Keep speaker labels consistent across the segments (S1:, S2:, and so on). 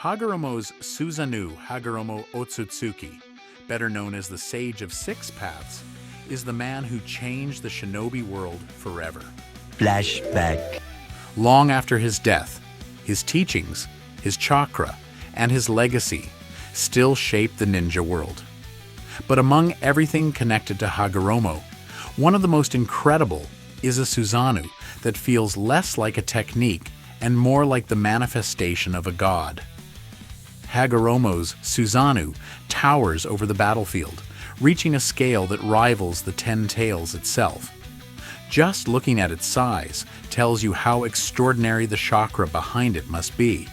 S1: Hagoromo's Susanoo Hagoromo Otsutsuki, better known as the Sage of Six Paths, is the man who changed the shinobi world forever.
S2: Flashback.
S1: Long after his death, his teachings, his chakra, and his legacy still shape the ninja world. But among everything connected to Hagoromo, one of the most incredible is a Susanoo that feels less like a technique and more like the manifestation of a god. Hagoromo's Susanoo towers over the battlefield, reaching a scale that rivals the 10 tails itself. Just looking at its size tells you how extraordinary the chakra behind it must be.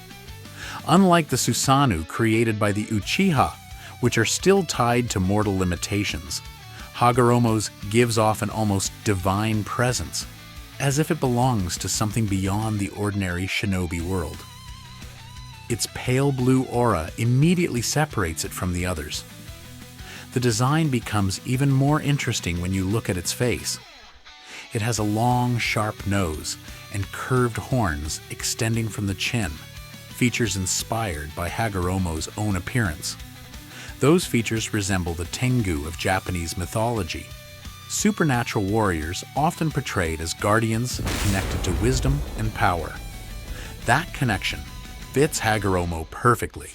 S1: Unlike the Susanoo created by the Uchiha, which are still tied to mortal limitations, Hagoromo's gives off an almost divine presence, as if it belongs to something beyond the ordinary shinobi world. Its pale blue aura immediately separates it from the others. The design becomes even more interesting when you look at its face. It has a long, sharp nose and curved horns extending from the chin, features inspired by Hagoromo's own appearance. Those features resemble the Tengu of Japanese mythology, supernatural warriors often portrayed as guardians connected to wisdom and power. That connection fits Hagoromo perfectly.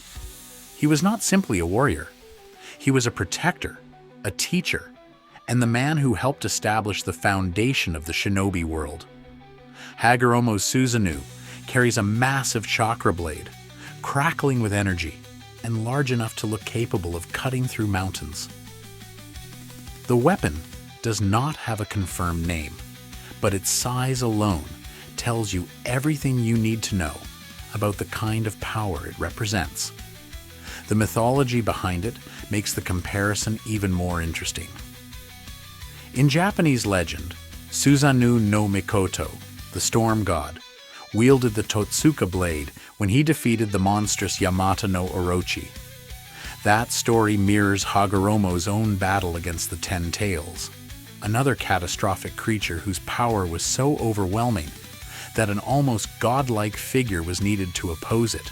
S1: He was not simply a warrior. He was a protector, a teacher, and the man who helped establish the foundation of the shinobi world. Hagoromo's Susanoo carries a massive chakra blade, crackling with energy, and large enough to look capable of cutting through mountains. The weapon does not have a confirmed name, but its size alone tells you everything you need to know about the kind of power it represents. The mythology behind it makes the comparison even more interesting. In Japanese legend, Susanoo no Mikoto, the storm god, wielded the Totsuka blade when he defeated the monstrous Yamata no Orochi. That story mirrors Hagoromo's own battle against the 10 tails, another catastrophic creature whose power was so overwhelming that an almost godlike figure was needed to oppose it.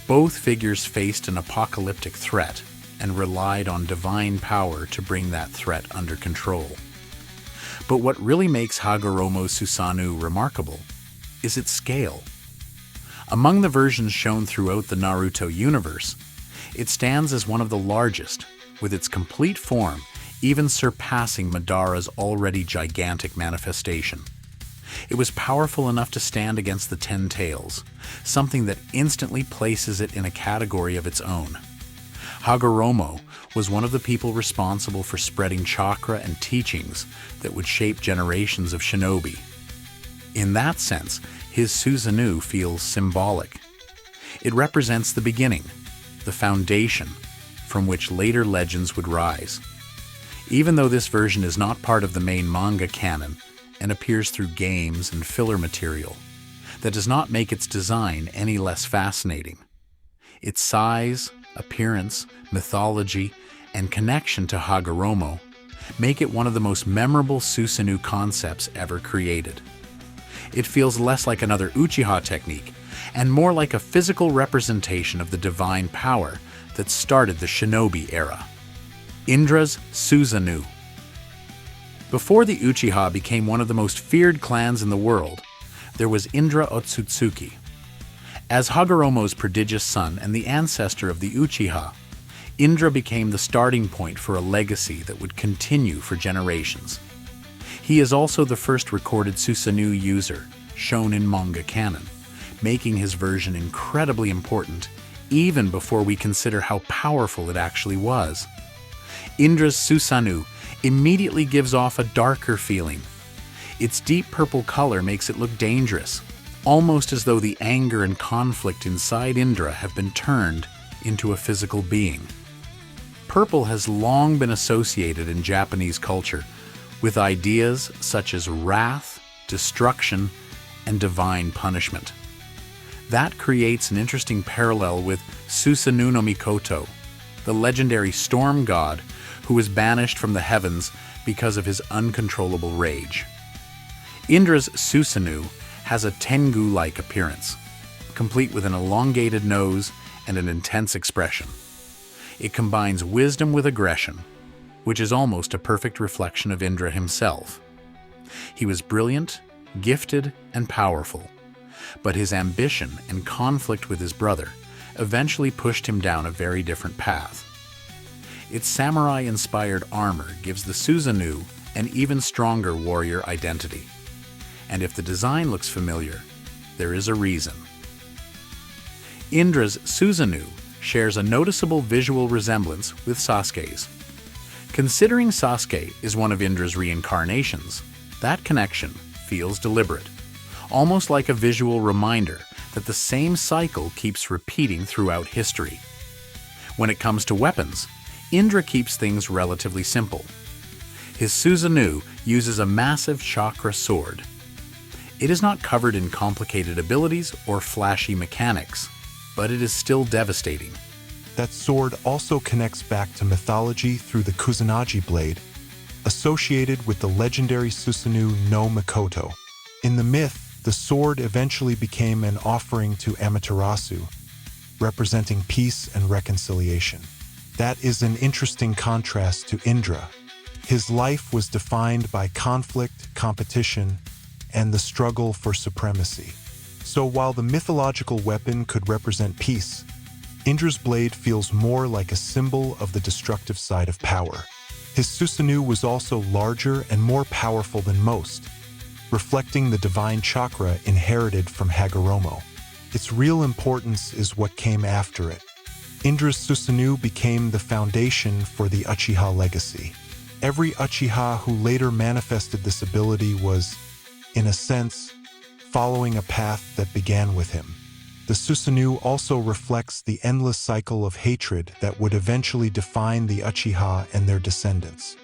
S1: Both figures faced an apocalyptic threat and relied on divine power to bring that threat under control. But what really makes Hagoromo's Susanoo remarkable is its scale. Among the versions shown throughout the Naruto universe, it stands as one of the largest, with its complete form even surpassing Madara's already gigantic manifestation. It was powerful enough to stand against the 10 tails, something that instantly places it in a category of its own. Hagoromo was one of the people responsible for spreading chakra and teachings that would shape generations of shinobi. In that sense, his Susanoo feels symbolic. It represents the beginning, the foundation, from which later legends would rise. Even though this version is not part of the main manga canon and appears through games and filler material, that does not make its design any less fascinating. Its size, appearance, mythology, and connection to Hagoromo make it one of the most memorable Susanoo concepts ever created. It feels less like another Uchiha technique and more like a physical representation of the divine power that started the shinobi era. Indra's Susanoo. Before the Uchiha became one of the most feared clans in the world, there was Indra Otsutsuki. As Hagoromo's prodigious son and the ancestor of the Uchiha, Indra became the starting point for a legacy that would continue for generations. He is also the first recorded Susanoo user shown in manga canon, making his version incredibly important even before we consider how powerful it actually was. Indra's Susanoo immediately gives off a darker feeling. Its deep purple color makes it look dangerous, almost as though the anger and conflict inside Indra have been turned into a physical being. Purple has long been associated in Japanese culture with ideas such as wrath, destruction, and divine punishment. That creates an interesting parallel with Susanoo no Mikoto, the legendary storm god who was banished from the heavens because of his uncontrollable rage. Indra's Susanoo has a Tengu-like appearance, complete with an elongated nose and an intense expression. It combines wisdom with aggression, which is almost a perfect reflection of Indra himself. He was brilliant, gifted, and powerful, but his ambition and conflict with his brother eventually pushed him down a very different path. Its samurai-inspired armor gives the Susanoo an even stronger warrior identity. And if the design looks familiar, there is a reason. Indra's Susanoo shares a noticeable visual resemblance with Sasuke's. Considering Sasuke is one of Indra's reincarnations, that connection feels deliberate, almost like a visual reminder that the same cycle keeps repeating throughout history. When it comes to weapons, Indra keeps things relatively simple. His Susanoo uses a massive chakra sword. It is not covered in complicated abilities or flashy mechanics, but it is still devastating.
S3: That sword also connects back to mythology through the Kusanagi blade, associated with the legendary Susanoo no Mikoto. In the myth, the sword eventually became an offering to Amaterasu, representing peace and reconciliation. That is an interesting contrast to Indra. His life was defined by conflict, competition, and the struggle for supremacy. So while the mythological weapon could represent peace, Indra's blade feels more like a symbol of the destructive side of power. His Susanoo was also larger and more powerful than most, reflecting the divine chakra inherited from Hagoromo. Its real importance is what came after it. Indra's Susanoo became the foundation for the Uchiha legacy. Every Uchiha who later manifested this ability was, in a sense, following a path that began with him. The Susanoo also reflects the endless cycle of hatred that would eventually define the Uchiha and their descendants.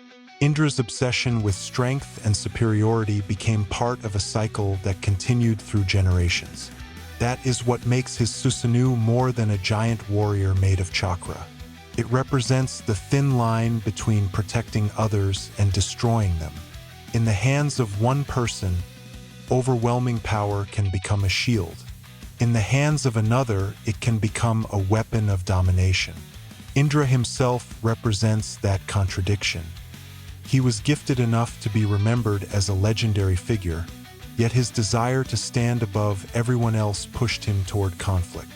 S3: Indra's obsession with strength and superiority became part of a cycle that continued through generations. That is what makes his Susanoo more than a giant warrior made of chakra. It represents the thin line between protecting others and destroying them. In the hands of one person, overwhelming power can become a shield. In the hands of another, it can become a weapon of domination. Indra himself represents that contradiction. He was gifted enough to be remembered as a legendary figure, yet his desire to stand above everyone else pushed him toward conflict.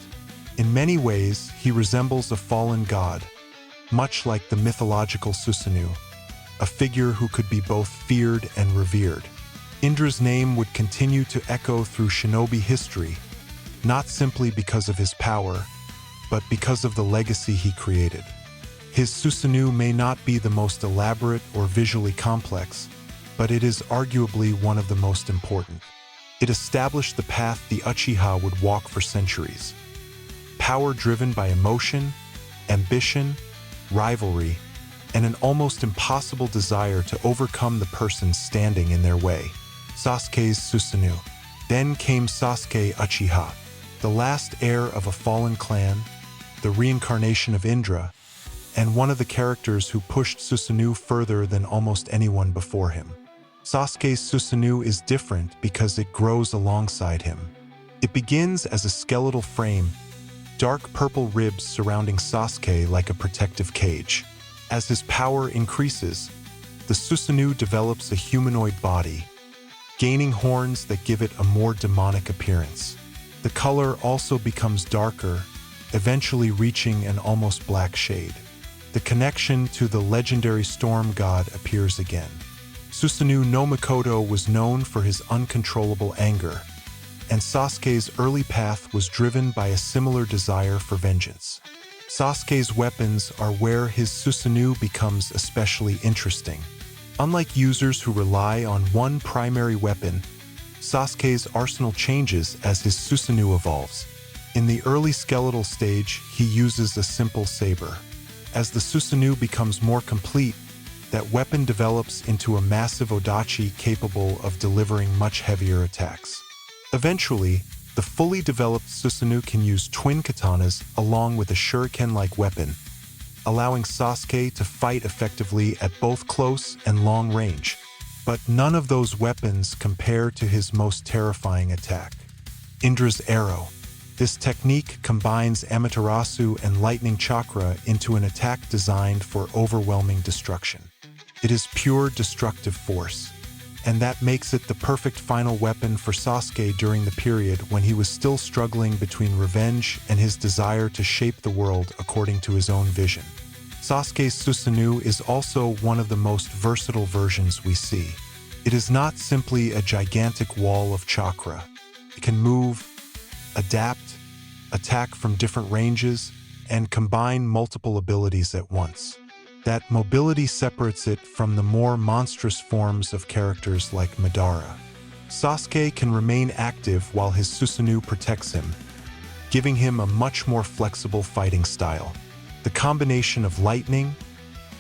S3: In many ways, he resembles a fallen god, much like the mythological Susanoo, a figure who could be both feared and revered. Indra's name would continue to echo through shinobi history, not simply because of his power, but because of the legacy he created. His Susanoo may not be the most elaborate or visually complex, but it is arguably one of the most important. It established the path the Uchiha would walk for centuries. Power driven by emotion, ambition, rivalry, and an almost impossible desire to overcome the person standing in their way. Sasuke's Susanoo. Then came Sasuke Uchiha, the last heir of a fallen clan, the reincarnation of Indra, and one of the characters who pushed Susanoo further than almost anyone before him. Sasuke's Susanoo is different because it grows alongside him. It begins as a skeletal frame, dark purple ribs surrounding Sasuke like a protective cage. As his power increases, the Susanoo develops a humanoid body, gaining horns that give it a more demonic appearance. The color also becomes darker, eventually reaching an almost black shade. The connection to the legendary storm god appears again. Susanoo no Mikoto was known for his uncontrollable anger, and Sasuke's early path was driven by a similar desire for vengeance. Sasuke's weapons are where his Susanoo becomes especially interesting. Unlike users who rely on one primary weapon, Sasuke's arsenal changes as his Susanoo evolves. In the early skeletal stage, he uses a simple saber. As the Susanoo becomes more complete, that weapon develops into a massive odachi capable of delivering much heavier attacks. Eventually, the fully developed Susanoo can use twin katanas along with a shuriken-like weapon, allowing Sasuke to fight effectively at both close and long range. But none of those weapons compare to his most terrifying attack, Indra's arrow. This technique combines Amaterasu and lightning chakra into an attack designed for overwhelming destruction. It is pure destructive force, and that makes it the perfect final weapon for Sasuke during the period when he was still struggling between revenge and his desire to shape the world according to his own vision. Sasuke's Susanoo is also one of the most versatile versions we see. It is not simply a gigantic wall of chakra. It can move, adapt, attack from different ranges, and combine multiple abilities at once. That mobility separates it from the more monstrous forms of characters like Madara. Sasuke can remain active while his Susanoo protects him, giving him a much more flexible fighting style. The combination of lightning,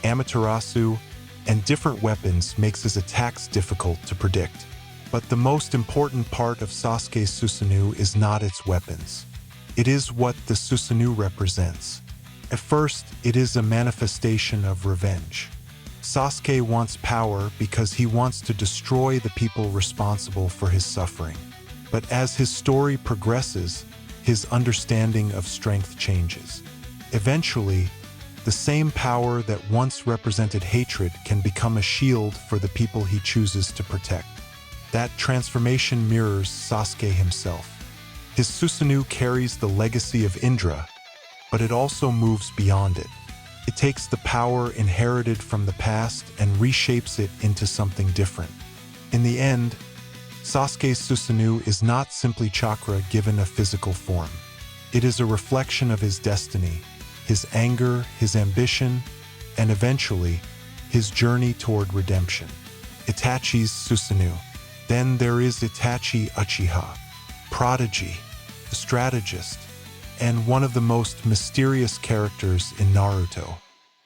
S3: Amaterasu, and different weapons makes his attacks difficult to predict. But the most important part of Sasuke's Susanoo is not its weapons. It is what the Susanoo represents. At first, it is a manifestation of revenge. Sasuke wants power because he wants to destroy the people responsible for his suffering. But as his story progresses, his understanding of strength changes. Eventually, the same power that once represented hatred can become a shield for the people he chooses to protect. That transformation mirrors Sasuke himself. His Susanoo carries the legacy of Indra, but it also moves beyond it. It takes the power inherited from the past and reshapes it into something different. In the end, Sasuke's Susanoo is not simply chakra given a physical form. It is a reflection of his destiny, his anger, his ambition, and eventually, his journey toward redemption. Itachi's Susanoo. Then there is Itachi Uchiha, prodigy, the strategist, and one of the most mysterious characters in Naruto.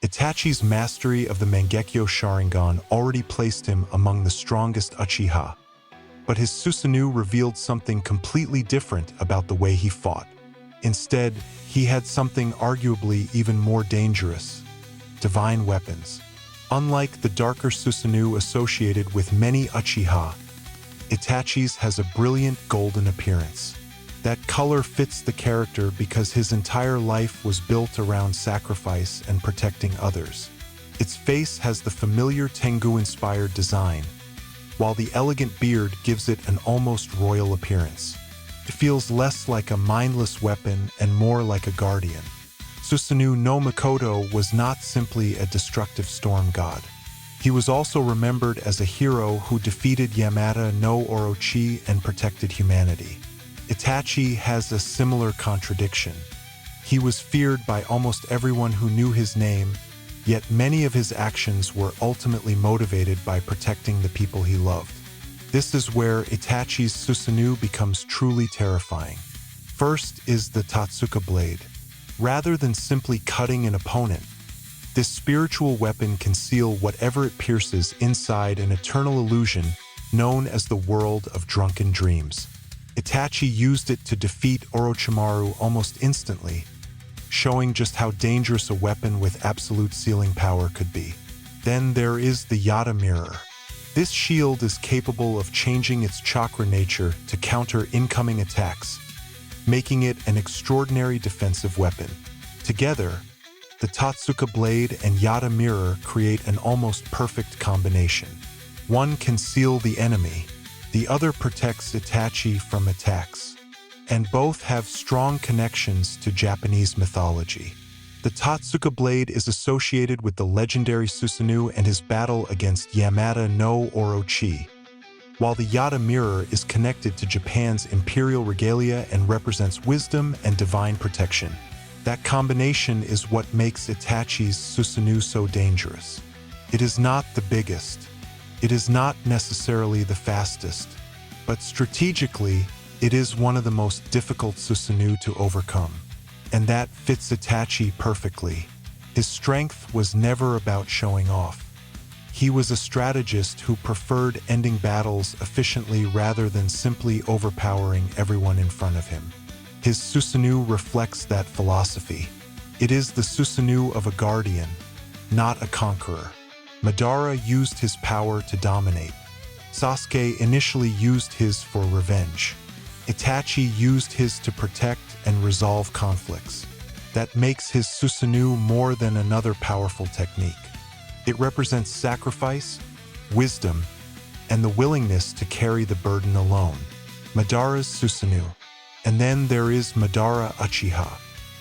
S3: Itachi's mastery of the Mangekyo Sharingan already placed him among the strongest Uchiha, but his Susanoo revealed something completely different about the way he fought. Instead, he had something arguably even more dangerous: divine weapons. Unlike the darker Susanoo associated with many Uchiha, Itachi's has a brilliant golden appearance. That color fits the character because his entire life was built around sacrifice and protecting others. Its face has the familiar Tengu-inspired design, while the elegant beard gives it an almost royal appearance. It feels less like a mindless weapon and more like a guardian. Susanoo no Mikoto was not simply a destructive storm god. He was also remembered as a hero who defeated Yamata no Orochi and protected humanity. Itachi has a similar contradiction. He was feared by almost everyone who knew his name, yet many of his actions were ultimately motivated by protecting the people he loved. This is where Itachi's Susanoo becomes truly terrifying. First is the Totsuka blade. Rather than simply cutting an opponent, this spiritual weapon can seal whatever it pierces inside an eternal illusion known as the world of drunken dreams. Itachi used it to defeat Orochimaru almost instantly, showing just how dangerous a weapon with absolute sealing power could be. Then there is the Yata mirror. This shield is capable of changing its chakra nature to counter incoming attacks, making it an extraordinary defensive weapon. Together, the Totsuka blade and Yata mirror create an almost perfect combination. One can seal the enemy, the other protects Itachi from attacks, and both have strong connections to Japanese mythology. The Totsuka blade is associated with the legendary Susanoo and his battle against Yamata no Orochi, while the Yata mirror is connected to Japan's imperial regalia and represents wisdom and divine protection. That combination is what makes Itachi's Susanoo so dangerous. It is not the biggest. It is not necessarily the fastest, but strategically, it is one of the most difficult Susanoo to overcome. And that fits Itachi perfectly. His strength was never about showing off. He was a strategist who preferred ending battles efficiently rather than simply overpowering everyone in front of him. His Susanoo reflects that philosophy. It is the Susanoo of a guardian, not a conqueror. Madara used his power to dominate. Sasuke initially used his for revenge. Itachi used his to protect and resolve conflicts. That makes his Susanoo more than another powerful technique. It represents sacrifice, wisdom, and the willingness to carry the burden alone. Madara's Susanoo. And then there is Madara Uchiha.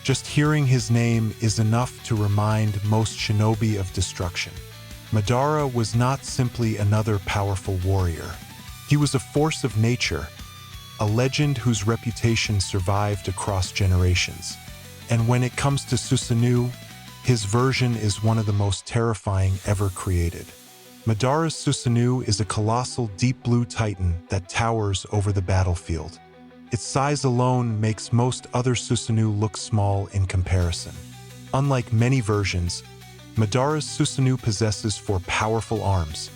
S3: Just hearing his name is enough to remind most shinobi of destruction. Madara was not simply another powerful warrior. He was a force of nature, a legend whose reputation survived across generations. And when it comes to Susanoo, his version is one of the most terrifying ever created. Madara's Susanoo is a colossal deep blue titan that towers over the battlefield. Its size alone makes most other Susanoo look small in comparison. Unlike many versions, Madara's Susanoo possesses 4 powerful arms,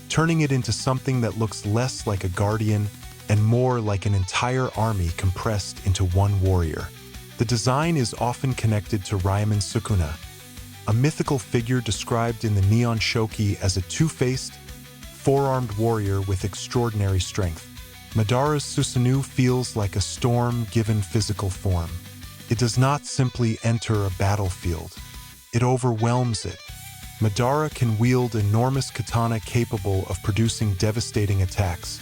S3: turning it into something that looks less like a guardian and more like an entire army compressed into one warrior. The design is often connected to Ryaman Sukuna, a mythical figure described in the Neon Shoki as a two-faced, four-armed warrior with extraordinary strength. Madara's Susanoo feels like a storm given physical form. It does not simply enter a battlefield. It overwhelms it. Madara can wield enormous katana capable of producing devastating attacks,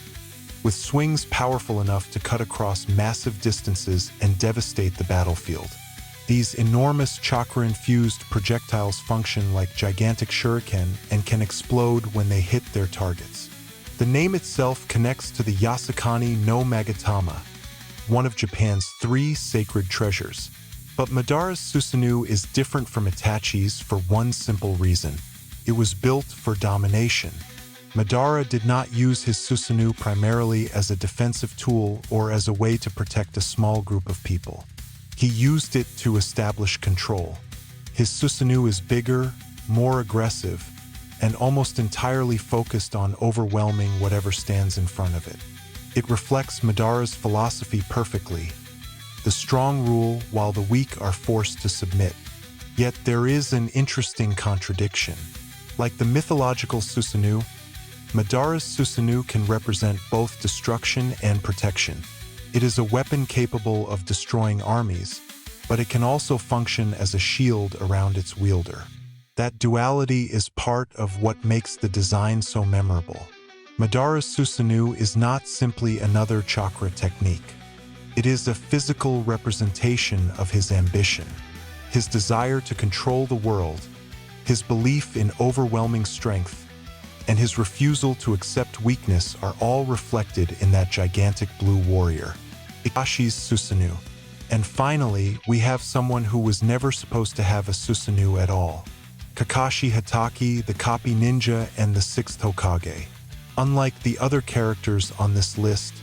S3: with swings powerful enough to cut across massive distances and devastate the battlefield. These enormous chakra-infused projectiles function like gigantic shuriken and can explode when they hit their targets. The name itself connects to the Yasakani no Magatama, one of Japan's 3 sacred treasures. But Madara's Susanoo is different from Itachi's for one simple reason. It was built for domination. Madara did not use his Susanoo primarily as a defensive tool or as a way to protect a small group of people. He used it to establish control. His Susanoo is bigger, more aggressive, and almost entirely focused on overwhelming whatever stands in front of it. It reflects Madara's philosophy perfectly. The strong rule while the weak are forced to submit. Yet there is an interesting contradiction. Like the mythological Susanoo, Madara's Susanoo can represent both destruction and protection. It is a weapon capable of destroying armies, but it can also function as a shield around its wielder. That duality is part of what makes the design so memorable. Madara's Susanoo is not simply another chakra technique. It is a physical representation of his ambition, his desire to control the world, his belief in overwhelming strength, and his refusal to accept weakness are all reflected in that gigantic blue warrior, Kakashi's Susanoo. And finally, we have someone who was never supposed to have a Susanoo at all. Kakashi Hatake, the copy ninja and the 6th Hokage. Unlike the other characters on this list,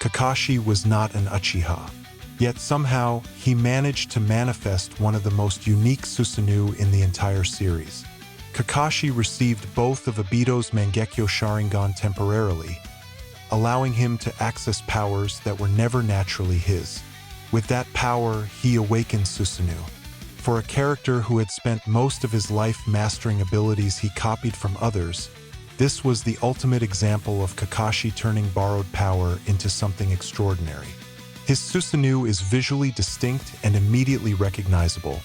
S3: Kakashi was not an Uchiha. Yet somehow, he managed to manifest one of the most unique Susanoo in the entire series. Kakashi received both of Obito's Mangekyo Sharingan temporarily, allowing him to access powers that were never naturally his. With that power, he awakened Susanoo. For a character who had spent most of his life mastering abilities he copied from others, this was the ultimate example of Kakashi turning borrowed power into something extraordinary. His Susanoo is visually distinct and immediately recognizable,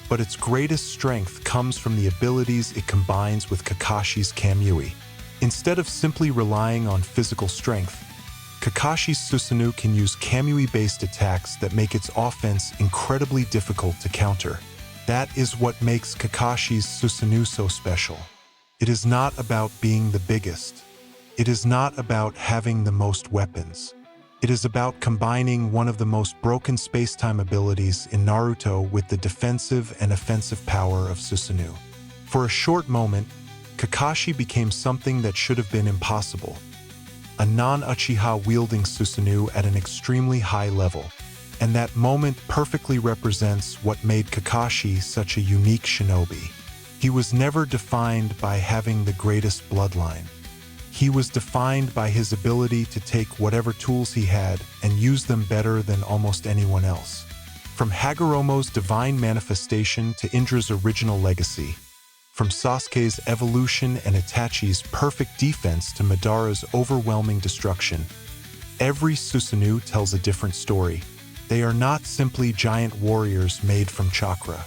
S3: but its greatest strength comes from the abilities it combines with Kakashi's Kamui. Instead of simply relying on physical strength, Kakashi's Susanoo can use Kamui-based attacks that make its offense incredibly difficult to counter. That is what makes Kakashi's Susanoo so special. It is not about being the biggest. It is not about having the most weapons. It is about combining one of the most broken space-time abilities in Naruto with the defensive and offensive power of Susanoo. For a short moment, Kakashi became something that should have been impossible. A non-Uchiha wielding Susanoo at an extremely high level. And that moment perfectly represents what made Kakashi such a unique shinobi. He was never defined by having the greatest bloodline. He was defined by his ability to take whatever tools he had and use them better than almost anyone else. From Hagoromo's divine manifestation to Indra's original legacy, from Sasuke's evolution and Itachi's perfect defense to Madara's overwhelming destruction, Every Susanoo tells a different story. They are not simply giant warriors made from chakra.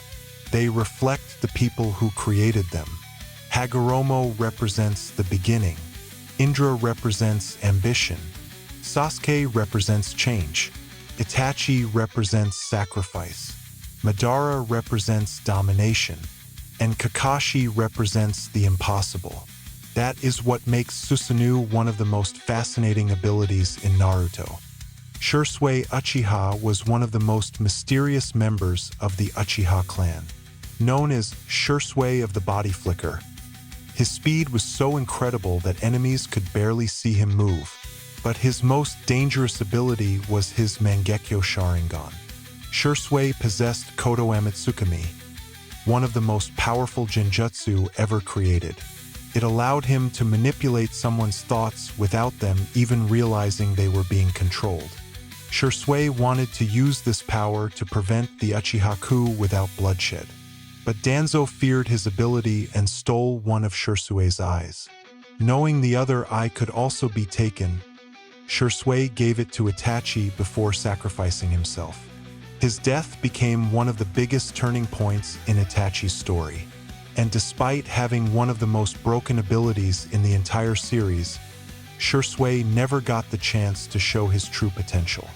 S3: They reflect the people who created them. Hagoromo represents the beginning. Indra represents ambition. Sasuke represents change. Itachi represents sacrifice. Madara represents domination. And Kakashi represents the impossible. That is what makes Susanoo one of the most fascinating abilities in Naruto. Shisui Uchiha was one of the most mysterious members of the Uchiha clan. Known as Shisui of the Body Flicker, his speed was so incredible that enemies could barely see him move. But his most dangerous ability was his Mangekyo Sharingan. Shisui possessed Kodo Amatsukami, one of the most powerful genjutsu ever created. It allowed him to manipulate someone's thoughts without them even realizing they were being controlled. Shisui wanted to use this power to prevent the Uchiha coup without bloodshed. But Danzo feared his ability and stole one of Shisui's eyes. Knowing the other eye could also be taken, Shisui gave it to Itachi before sacrificing himself. His death became one of the biggest turning points in Itachi's story. And despite having one of the most broken abilities in the entire series, Shisui never got the chance to show his true potential.